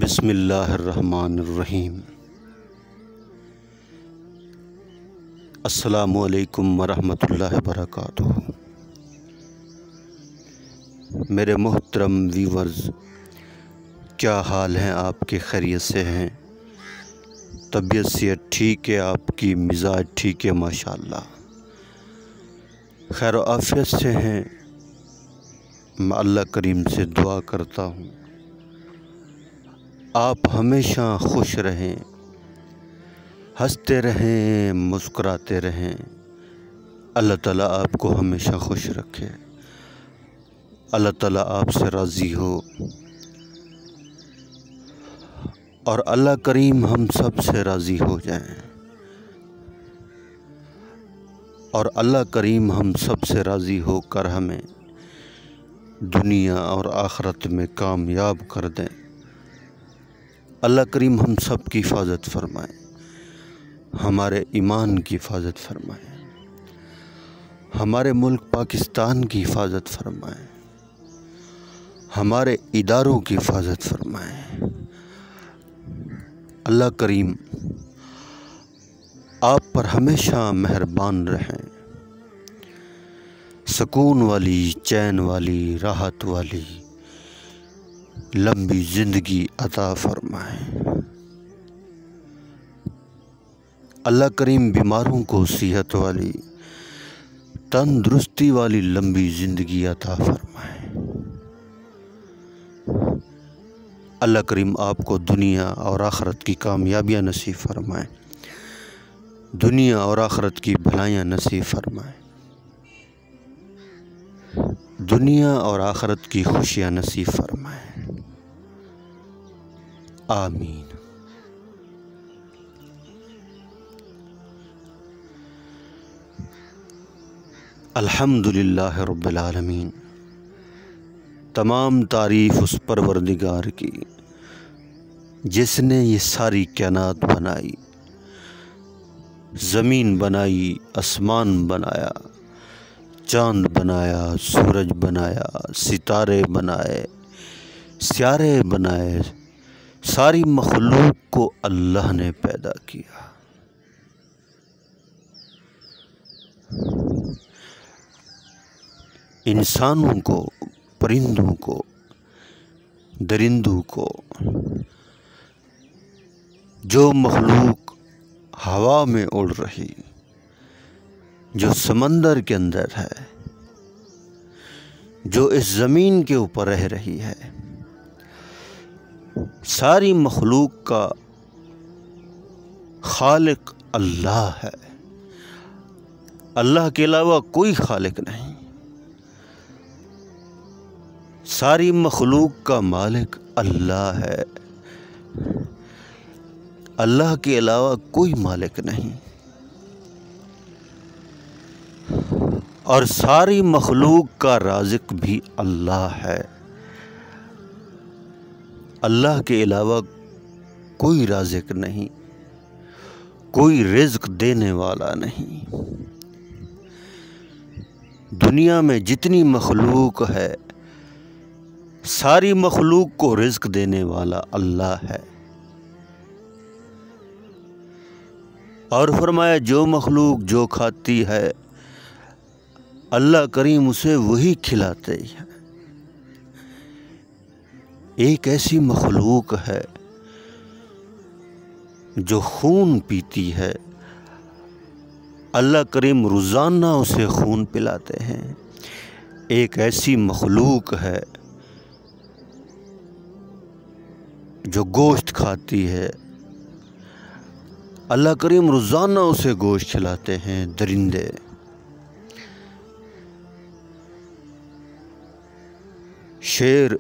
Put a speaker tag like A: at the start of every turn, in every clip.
A: بسم اللہ الرحمن الرحیم۔ السلام علیکم ورحمۃ اللہ وبرکاتہ۔ میرے محترم ویورز، کیا حال ہیں آپ کے؟ خیریت سے ہیں؟ طبیعت صحت ٹھیک ہے؟ آپ کی مزاج ٹھیک ہے؟ ماشاءاللہ خیر و عافیت سے ہیں؟ میں اللہ کریم سے دعا کرتا ہوں آپ ہمیشہ خوش رہیں، ہنستے رہیں، مسکراتے رہیں۔ اللہ تعالیٰ آپ کو ہمیشہ خوش رکھے، اللہ تعالیٰ آپ سے راضی ہو، اور اللہ کریم ہم سب سے راضی ہو جائیں، اور اللہ کریم ہم سب سے راضی ہو کر ہمیں دنیا اور آخرت میں کامیاب کر دیں۔ اللہ کریم ہم سب کی حفاظت فرمائے، ہمارے ایمان کی حفاظت فرمائے، ہمارے ملک پاکستان کی حفاظت فرمائے، ہمارے اداروں کی حفاظت فرمائے۔ اللہ کریم آپ پر ہمیشہ مہربان رہیں، سکون والی، چین والی، راحت والی لمبی زندگی عطا فرمائے۔ اللہ کریم بیماروں کو صحت والی، تندرستی والی لمبی زندگی عطا فرمائے۔ اللہ کریم آپ کو دنیا اور آخرت کی کامیابیاں نصیب فرمائے، دنیا اور آخرت کی بھلائیاں نصیب فرمائے، دنیا اور آخرت کی خوشیاں نصیب فرمائے۔ آمین۔ الحمدللہ رب العالمین۔ تمام تعریف اس پروردگار کی جس نے یہ ساری کائنات بنائی، زمین بنائی، آسمان بنایا، چاند بنایا، سورج بنایا، ستارے بنائے، سیارے بنائے، ساری مخلوق کو اللہ نے پیدا کیا۔ انسانوں کو، پرندوں کو، درندوں کو، جو مخلوق ہوا میں اڑ رہی، جو سمندر کے اندر ہے، جو اس زمین کے اوپر رہ رہی ہے، ساری مخلوق کا خالق اللہ ہے۔ اللہ کے علاوہ کوئی خالق نہیں۔ ساری مخلوق کا مالک اللہ ہے، اللہ کے علاوہ کوئی مالک نہیں، اور ساری مخلوق کا رازق بھی اللہ ہے۔ اللہ کے علاوہ کوئی رازق نہیں، کوئی رزق دینے والا نہیں۔ دنیا میں جتنی مخلوق ہے، ساری مخلوق کو رزق دینے والا اللہ ہے، اور فرمایا جو مخلوق جو کھاتی ہے اللہ کریم اسے وہی کھلاتے ہیں۔ ایک ایسی مخلوق ہے جو خون پیتی ہے، اللہ کریم روزانہ اسے خون پلاتے ہیں۔ ایک ایسی مخلوق ہے جو گوشت کھاتی ہے، اللہ کریم روزانہ اسے گوشت کھلاتے ہیں۔ درندے، شیر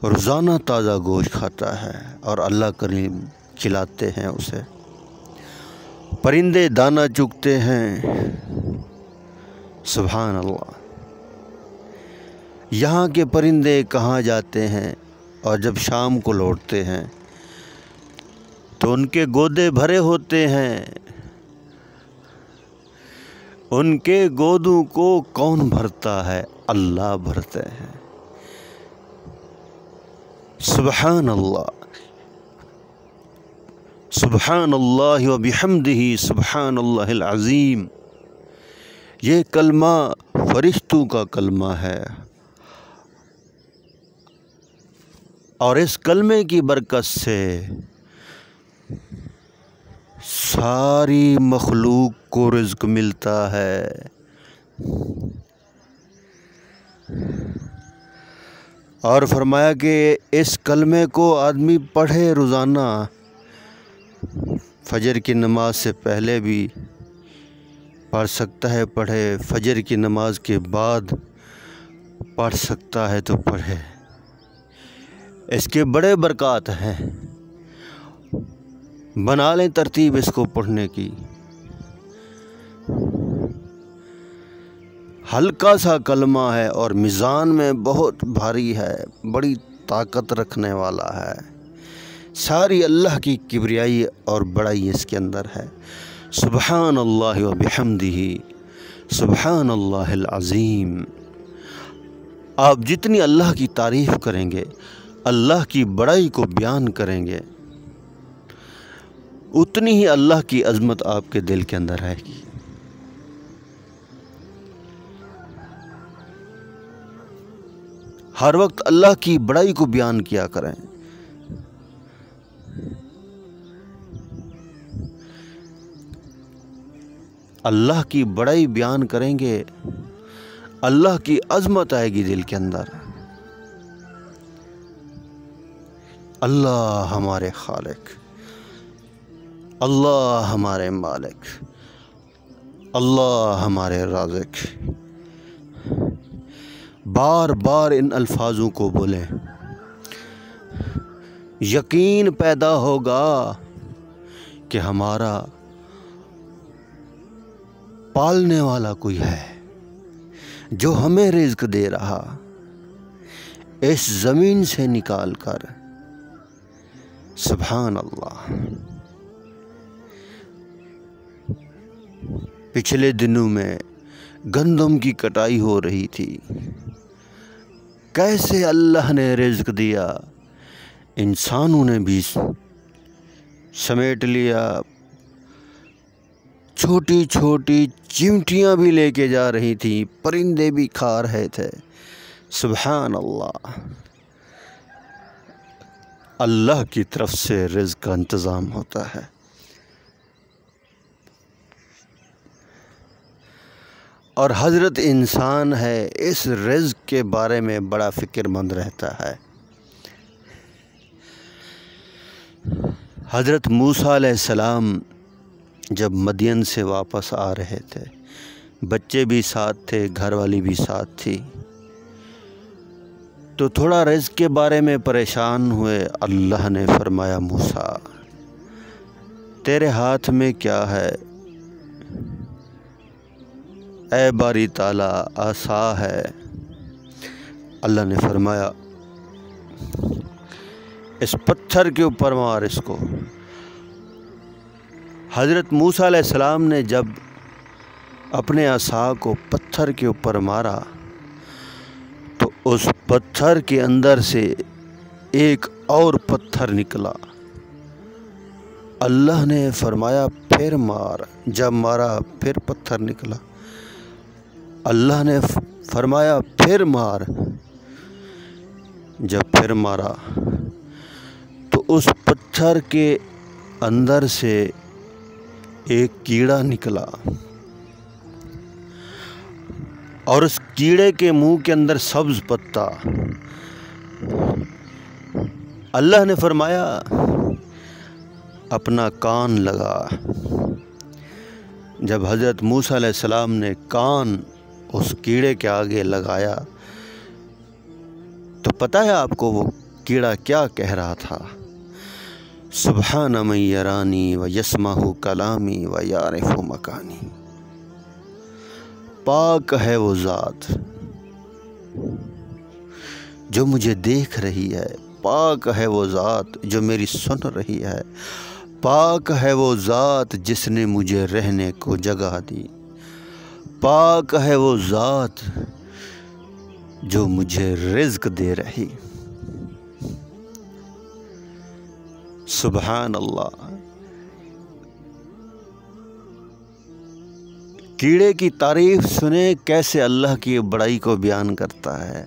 A: روزانہ تازہ گوشت کھاتا ہے اور اللہ کریم کھلاتے ہیں اسے۔ پرندے دانہ چگتے ہیں، سبحان اللہ۔ یہاں کے پرندے کہاں جاتے ہیں اور جب شام کو لوٹتے ہیں تو ان کے گودے بھرے ہوتے ہیں۔ ان کے گودوں کو کون بھرتا ہے؟ اللہ بھرتے ہیں۔ سبحان اللہ و بحمدہ سبحان اللہ العظیم۔ یہ کلمہ فرشتوں کا کلمہ ہے، اور اس کلمے کی برکت سے ساری مخلوق کو رزق ملتا ہے۔ اور فرمایا کہ اس کلمے کو آدمی پڑھے روزانہ، فجر کی نماز سے پہلے بھی پڑھ سکتا ہے پڑھے، فجر کی نماز کے بعد پڑھ سکتا ہے تو پڑھے، اس کے بڑے برکات ہیں۔ بنا لیں ترتیب اس کو پڑھنے کی۔ ہلکا سا کلمہ ہے اور میزان میں بہت بھاری ہے، بڑی طاقت رکھنے والا ہے، ساری اللہ کی کبریائی اور بڑائی اس کے اندر ہے۔ سبحان اللہ و بحمدہ سبحان اللہ العظیم۔ آپ جتنی اللہ کی تعریف کریں گے، اللہ کی بڑائی کو بیان کریں گے، اتنی ہی اللہ کی عظمت آپ کے دل کے اندر رہے گی۔ ہر وقت اللہ کی بڑائی کو بیان کیا کریں۔ اللہ کی بڑائی بیان کریں گے، اللہ کی عظمت آئے گی دل کے اندر۔ اللہ ہمارے خالق، اللہ ہمارے مالک، اللہ ہمارے رازق۔ بار بار ان الفاظوں کو بولیں، یقین پیدا ہوگا کہ ہمارا پالنے والا کوئی ہے جو ہمیں رزق دے رہا، اس زمین سے نکال کر۔ سبحان اللہ۔ پچھلے دنوں میں گندم کی کٹائی ہو رہی تھی، کیسے اللہ نے رزق دیا، انسانوں نے بھی سمیٹ لیا، چھوٹی چھوٹی چیونٹیاں بھی لے کے جا رہی تھیں، پرندے بھی کھا رہے تھے۔ سبحان اللہ۔ اللہ کی طرف سے رزق کا انتظام ہوتا ہے۔ اور حضرت انسان ہے، اس رزق کے بارے میں بڑا فکر مند رہتا ہے۔ حضرت موسیٰ علیہ السلام جب مدین سے واپس آ رہے تھے، بچے بھی ساتھ تھے، گھر والی بھی ساتھ تھی، تو تھوڑا رزق کے بارے میں پریشان ہوئے۔ اللہ نے فرمایا موسیٰ تیرے ہاتھ میں کیا ہے؟ اے باری تعالیٰ عصا ہے۔ اللہ نے فرمایا اس پتھر کے اوپر مار اس کو۔ حضرت موسیٰ علیہ السلام نے جب اپنے عصا کو پتھر کے اوپر مارا تو اس پتھر کے اندر سے ایک اور پتھر نکلا۔ اللہ نے فرمایا پھر مار، جب مارا پھر پتھر نکلا۔ اللہ نے فرمایا پھر مار، جب پھر مارا تو اس پتھر کے اندر سے ایک کیڑا نکلا، اور اس کیڑے کے منہ کے اندر سبز پتا۔ اللہ نے فرمایا اپنا کان لگا۔ جب حضرت موسیٰ علیہ السلام نے کان اس کیڑے کے آگے لگایا تو پتہ ہے آپ کو وہ کیڑا کیا کہہ رہا تھا؟ سبحان من یرانی و یسمع کلامی و یعرف مکانی۔ پاک ہے وہ ذات جو مجھے دیکھ رہی ہے، پاک ہے وہ ذات جو میری سن رہی ہے، پاک ہے وہ ذات جس نے مجھے رہنے کو جگہ دی، پاک ہے وہ ذات جو مجھے رزق دے رہی۔ سبحان اللہ۔ کیڑے کی تعریف سنیں کیسے اللہ کی بڑائی کو بیان کرتا ہے۔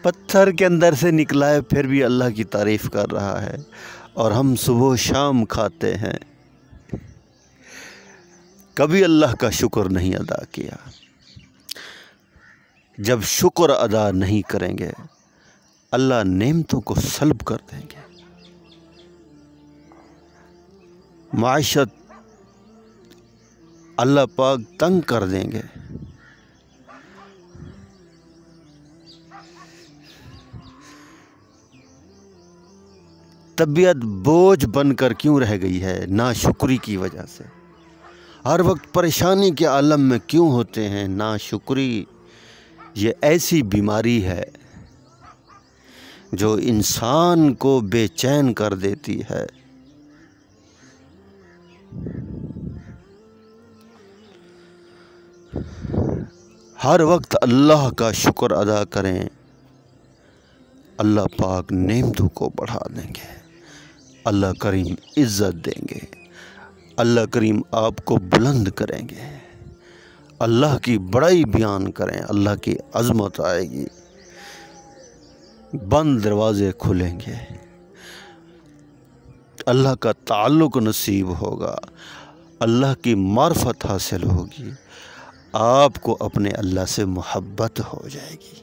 A: پتھر کے اندر سے نکلا ہے پھر بھی اللہ کی تعریف کر رہا ہے، اور ہم صبح و شام کھاتے ہیں، کبھی اللہ کا شکر نہیں ادا کیا۔ جب شکر ادا نہیں کریں گے اللہ نعمتوں کو سلب کر دیں گے، معیشت اللہ پاک تنگ کر دیں گے۔ طبیعت بوجھ بن کر کیوں رہ گئی ہے؟ ناشکری کی وجہ سے۔ ہر وقت پریشانی کے عالم میں کیوں ہوتے ہیں؟ ناشکری یہ ایسی بیماری ہے جو انسان کو بے چین کر دیتی ہے۔ ہر وقت اللہ کا شکر ادا کریں، اللہ پاک نعمتوں کو بڑھا دیں گے، اللہ کریم عزت دیں گے، اللہ کریم آپ کو بلند کریں گے، اللہ کی بڑائی بیان کریں، اللہ کی عظمت آئے گی، بند دروازے کھلیں گے، اللہ کا تعلق نصیب ہوگا، اللہ کی معرفت حاصل ہوگی، آپ کو اپنے اللہ سے محبت ہو جائے گی۔